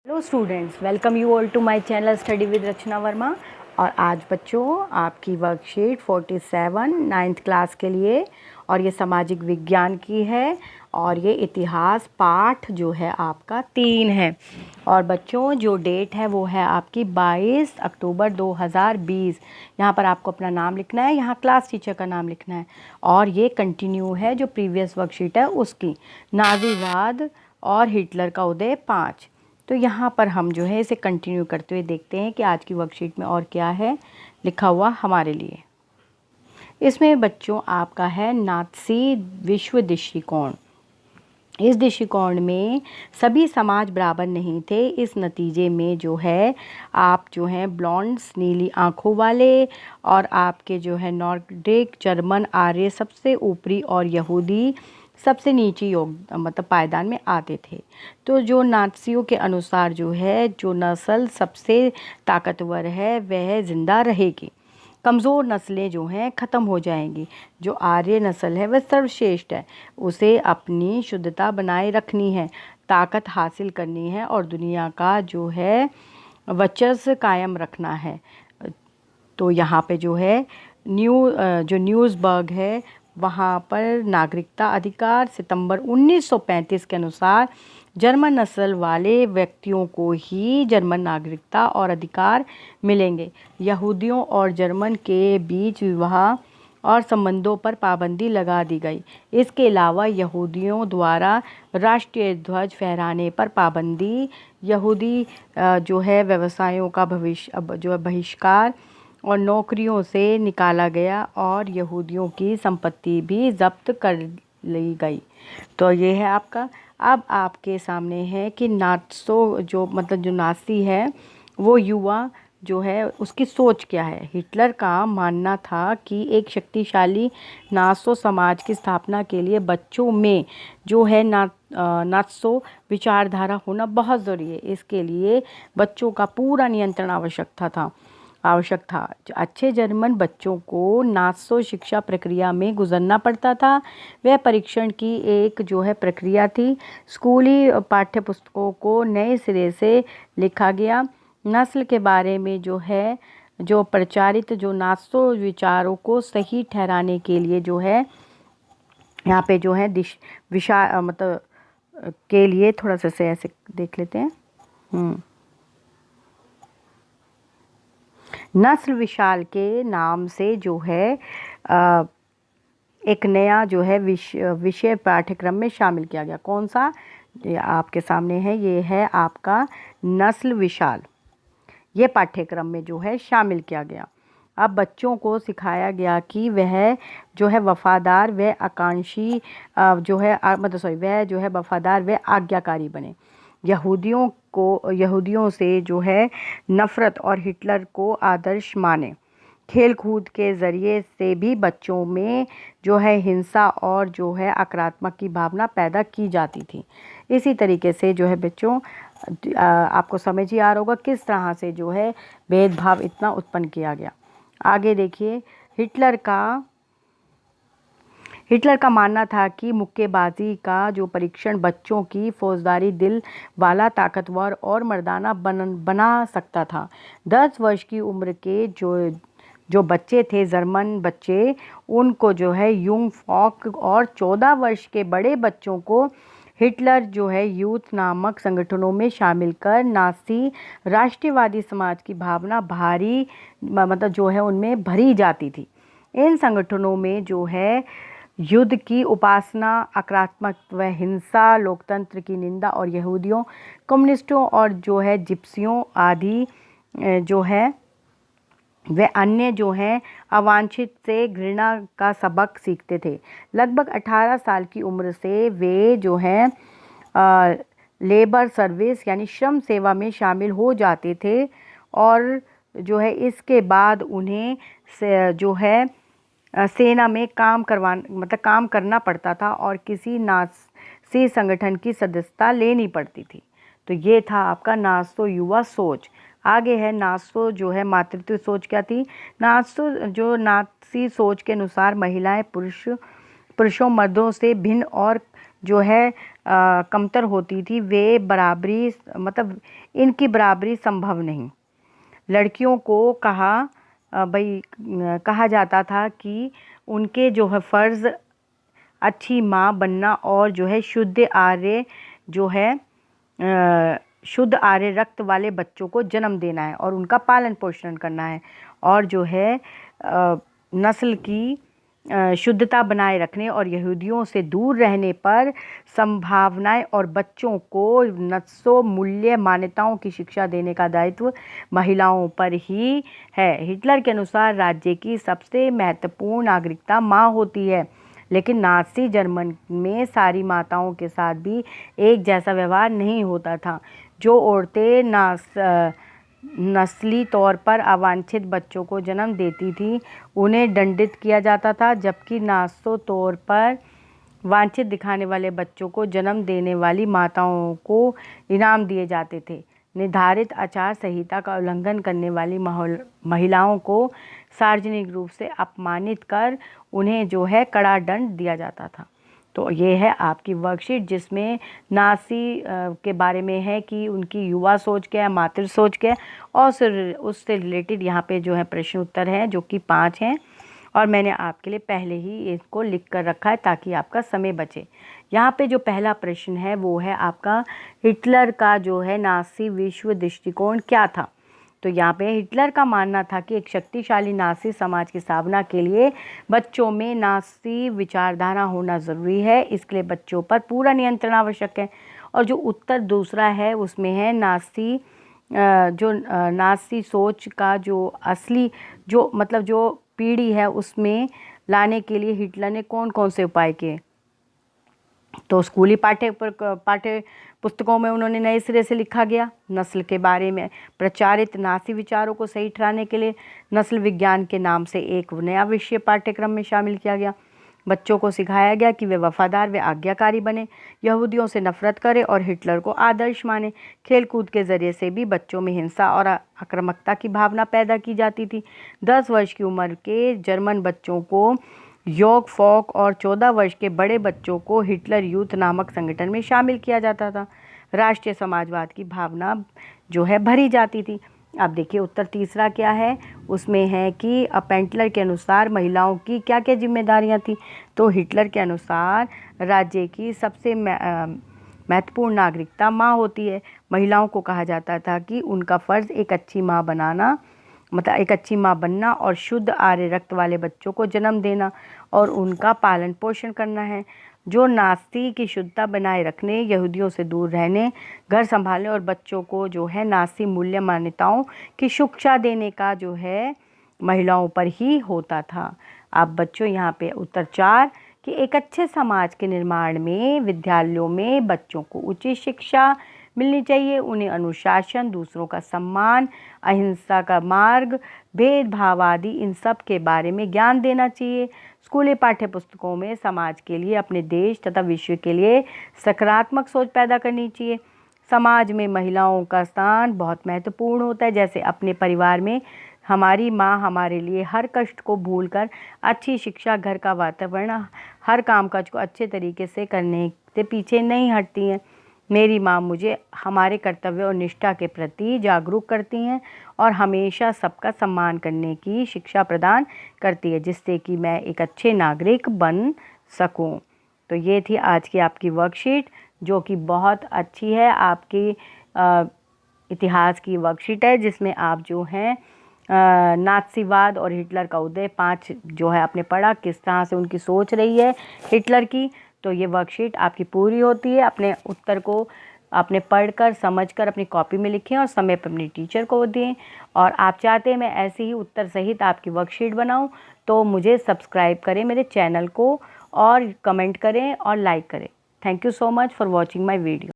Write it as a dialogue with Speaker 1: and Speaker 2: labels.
Speaker 1: Hello students, welcome you all to my channel study with Rachna Verma. और आज बच्चों आपकी वर्कशीट 47 नाइन्थ क्लास के लिए, और ये सामाजिक विज्ञान की है और ये इतिहास पाठ जो है आपका 3 है। और बच्चों जो डेट है वो है आपकी 22 अक्टूबर 2020। यहाँ पर आपको अपना नाम लिखना है, यहाँ क्लास टीचर का नाम लिखना है। और ये कंटिन्यू है जो प्रीवियस वर्कशीट है उसकी, नाज़ीवाद और हिटलर का उदय 5। तो यहाँ पर हम जो है इसे कंटिन्यू करते हुए देखते हैं कि आज की वर्कशीट में और क्या है लिखा हुआ हमारे लिए। इसमें बच्चों आपका है नात्सी विश्व दृष्टिकोण। इस दृष्टिकोण में सभी समाज बराबर नहीं थे। इस नतीजे में जो है आप जो हैं ब्लॉन्ड्स नीली आँखों वाले, और आपके जो है नॉर्डिक जर्मन आर्य सबसे ऊपरी और यहूदी सबसे नीचे मतलब पायदान में आते थे। तो जो नात्सियों के अनुसार जो है जो नस्ल सबसे ताकतवर है वह ज़िंदा रहेगी, कमज़ोर नस्लें जो हैं ख़त्म हो जाएंगी। जो आर्य नस्ल है वह सर्वश्रेष्ठ है, उसे अपनी शुद्धता बनाए रखनी है, ताकत हासिल करनी है और दुनिया का जो है वर्चस्व कायम रखना है। तो यहाँ पे जो है जो न्यूज़बर्ग है वहाँ पर नागरिकता अधिकार सितंबर 1935 के अनुसार जर्मन नस्ल वाले व्यक्तियों को ही जर्मन नागरिकता और अधिकार मिलेंगे। यहूदियों और जर्मन के बीच विवाह और संबंधों पर पाबंदी लगा दी गई। इसके अलावा यहूदियों द्वारा राष्ट्रीय ध्वज फहराने पर पाबंदी, यहूदी जो है व्यवसायों का जो है बहिष्कार और नौकरियों से निकाला गया, और यहूदियों की संपत्ति भी जब्त कर ली गई। तो ये है आपका। अब आपके सामने है कि नात्सो जो मतलब जो नाज़ी है वो युवा जो है उसकी सोच क्या है। हिटलर का मानना था कि एक शक्तिशाली नात्सो समाज की स्थापना के लिए बच्चों में जो है नात्सो विचारधारा होना बहुत ज़रूरी है। इसके लिए बच्चों का पूरा नियंत्रण आवश्यक था। अच्छे जर्मन बच्चों को नात्सो शिक्षा प्रक्रिया में गुजरना पड़ता था। वह परीक्षण की एक जो है प्रक्रिया थी। स्कूली पाठ्यपुस्तकों को नए सिरे से लिखा गया। नस्ल के बारे में जो है जो प्रचारित जो नात्सो विचारों को सही ठहराने के लिए जो है यहाँ पे जो है मतलब के लिए थोड़ा सा से ऐसे देख लेते हैं। नस्ल विशाल के नाम से जो है एक नया जो है विषय पाठ्यक्रम में शामिल किया गया। कौन सा? ये आपके सामने है, ये है आपका नस्ल विशाल। ये पाठ्यक्रम में जो है शामिल किया गया। अब बच्चों को सिखाया गया कि वह जो है वफादार व आकांक्षी जो है वह जो है वफादार व आज्ञाकारी बने। यहूदियों से जो है नफ़रत और हिटलर को आदर्श माने। खेल कूद के ज़रिए से भी बच्चों में जो है हिंसा और जो है आक्रामक की भावना पैदा की जाती थी। इसी तरीके से जो है बच्चों आपको समझ ही आ रहा होगा किस तरह से जो है भेदभाव इतना उत्पन्न किया गया। आगे देखिए, हिटलर का मानना था कि मुक्केबाजी का जो परीक्षण बच्चों की फौजदारी दिल वाला ताकतवर और मर्दाना बना सकता था। 10 वर्ष की उम्र के जो बच्चे थे, जर्मन बच्चे, उनको जो है यूंग फॉक, और 14 वर्ष के बड़े बच्चों को हिटलर जो है यूथ नामक संगठनों में शामिल कर नाज़ी राष्ट्रवादी समाज की भावना भारी मतलब जो है उनमें भरी जाती थी। इन संगठनों में जो है युद्ध की उपासना, आक्रामक व हिंसा, लोकतंत्र की निंदा और यहूदियों, कम्युनिस्टों और जो है जिप्सियों आदि जो है वे अन्य जो हैं अवांछित से घृणा का सबक सीखते थे। लगभग 18 साल की उम्र से वे जो हैं लेबर सर्विस यानी श्रम सेवा में शामिल हो जाते थे, और जो है इसके बाद उन्हें जो है सेना में काम करना पड़ता था और किसी नाज़ी संगठन की सदस्यता लेनी पड़ती थी। तो ये था आपका नात्सो युवा सोच। आगे है नात्सो जो है मातृत्व सोच। क्या थी? नात्सी सोच के अनुसार महिलाएं पुरुषों मर्दों से भिन्न और जो है कमतर होती थी, वे बराबरी मतलब इनकी बराबरी संभव नहीं। लड़कियों को कहा जाता था कि उनके जो है फ़र्ज़ अच्छी माँ बनना और जो है शुद्ध आर्य रक्त वाले बच्चों को जन्म देना है और उनका पालन पोषण करना है, और जो है नस्ल की शुद्धता बनाए रखने और यहूदियों से दूर रहने पर संभावनाएं और बच्चों को नस्सों मूल्य मान्यताओं की शिक्षा देने का दायित्व महिलाओं पर ही है। हिटलर के अनुसार राज्य की सबसे महत्वपूर्ण नागरिकता माँ होती है, लेकिन नाज़ी जर्मन में सारी माताओं के साथ भी एक जैसा व्यवहार नहीं होता था। जो औरतें नस्ली तौर पर अवांछित बच्चों को जन्म देती थी उन्हें दंडित किया जाता था, जबकि नासों तौर पर वांछित दिखाने वाले बच्चों को जन्म देने वाली माताओं को इनाम दिए जाते थे। निर्धारित आचार संहिता का उल्लंघन करने वाली महिलाओं को सार्वजनिक रूप से अपमानित कर उन्हें जो है कड़ा दंड दिया जाता था। तो ये है आपकी वर्कशीट, जिसमें नाज़ी के बारे में है कि उनकी युवा सोच क्या है, मातृ सोच क्या है, और उससे रिलेटेड यहाँ पे जो है प्रश्न उत्तर हैं जो कि 5 हैं, और मैंने आपके लिए पहले ही इसको लिख कर रखा है ताकि आपका समय बचे। यहाँ पे जो पहला प्रश्न है वो है आपका, हिटलर का जो है नाज़ी विश्व दृष्टिकोण क्या था। तो यहाँ पे हिटलर का मानना था कि एक शक्तिशाली नाज़ी समाज की स्थापना के लिए बच्चों में नाज़ी विचारधारा होना ज़रूरी है, इसके लिए बच्चों पर पूरा नियंत्रण आवश्यक है। और जो उत्तर दूसरा है उसमें है नाज़ी सोच का जो असली जो पीढ़ी है उसमें लाने के लिए हिटलर ने कौन कौन से उपाय किए। तो स्कूली पाठ्य पुस्तकों में उन्होंने नए सिरे से लिखा गया। नस्ल के बारे में प्रचारित नाज़ी विचारों को सही ठहराने के लिए नस्ल विज्ञान के नाम से एक नया विषय पाठ्यक्रम में शामिल किया गया। बच्चों को सिखाया गया कि वे वफादार व आज्ञाकारी बने, यहूदियों से नफरत करें और हिटलर को आदर्श माने। खेलकूद के ज़रिए से भी बच्चों में हिंसा और आक्रामकता की भावना पैदा की जाती थी। 10 वर्ष की उम्र के जर्मन बच्चों को योग फोक और 14 वर्ष के बड़े बच्चों को हिटलर यूथ नामक संगठन में शामिल किया जाता था। राष्ट्रीय समाजवाद की भावना जो है भरी जाती थी। अब देखिए उत्तर तीसरा क्या है, उसमें है कि पेंटलर के अनुसार महिलाओं की क्या क्या जिम्मेदारियां थी। तो हिटलर के अनुसार राज्य की सबसे महत्वपूर्ण नागरिकता माँ होती है। महिलाओं को कहा जाता था कि उनका फ़र्ज़ एक अच्छी माँ बनना और शुद्ध आर्य रक्त वाले बच्चों को जन्म देना और उनका पालन पोषण करना है, जो नाज़ी की शुद्धता बनाए रखने, यहूदियों से दूर रहने, घर संभालने और बच्चों को जो है नाज़ी मूल्य मान्यताओं की शिक्षा देने का जो है महिलाओं पर ही होता था। अब बच्चों यहाँ पे उत्तर 4 कि एक अच्छे समाज के निर्माण में विद्यालयों में बच्चों को उचित शिक्षा मिलनी चाहिए। उन्हें अनुशासन, दूसरों का सम्मान, अहिंसा का मार्ग, भेदभाव आदि इन सब के बारे में ज्ञान देना चाहिए। स्कूली पाठ्य पुस्तकों में समाज के लिए, अपने देश तथा विश्व के लिए सकारात्मक सोच पैदा करनी चाहिए। समाज में महिलाओं का स्थान बहुत महत्वपूर्ण होता है। जैसे अपने परिवार में हमारी माँ हमारे लिए हर कष्ट को भूलकर अच्छी शिक्षा, घर का वातावरण, हर कामकाज को अच्छे तरीके से करने से पीछे नहीं हटती हैं। मेरी माँ मुझे हमारे कर्तव्य और निष्ठा के प्रति जागरूक करती हैं और हमेशा सबका सम्मान करने की शिक्षा प्रदान करती है, जिससे कि मैं एक अच्छे नागरिक बन सकूं। तो ये थी आज की आपकी वर्कशीट, जो कि बहुत अच्छी है। आपकी इतिहास की वर्कशीट है, जिसमें आप जो हैं नाज़ीवाद और हिटलर का उदय 5 जो है आपने पढ़ा, किस तरह से उनकी सोच रही है हिटलर की। तो ये वर्कशीट आपकी पूरी होती है। अपने उत्तर को आपने पढ़कर समझकर अपनी कॉपी में लिखें और समय पर अपनी टीचर को दें। और आप चाहते हैं मैं ऐसे ही उत्तर सहित आपकी वर्कशीट बनाऊं, तो मुझे सब्सक्राइब करें मेरे चैनल को और कमेंट करें और लाइक करें। Thank you so much for watching my video.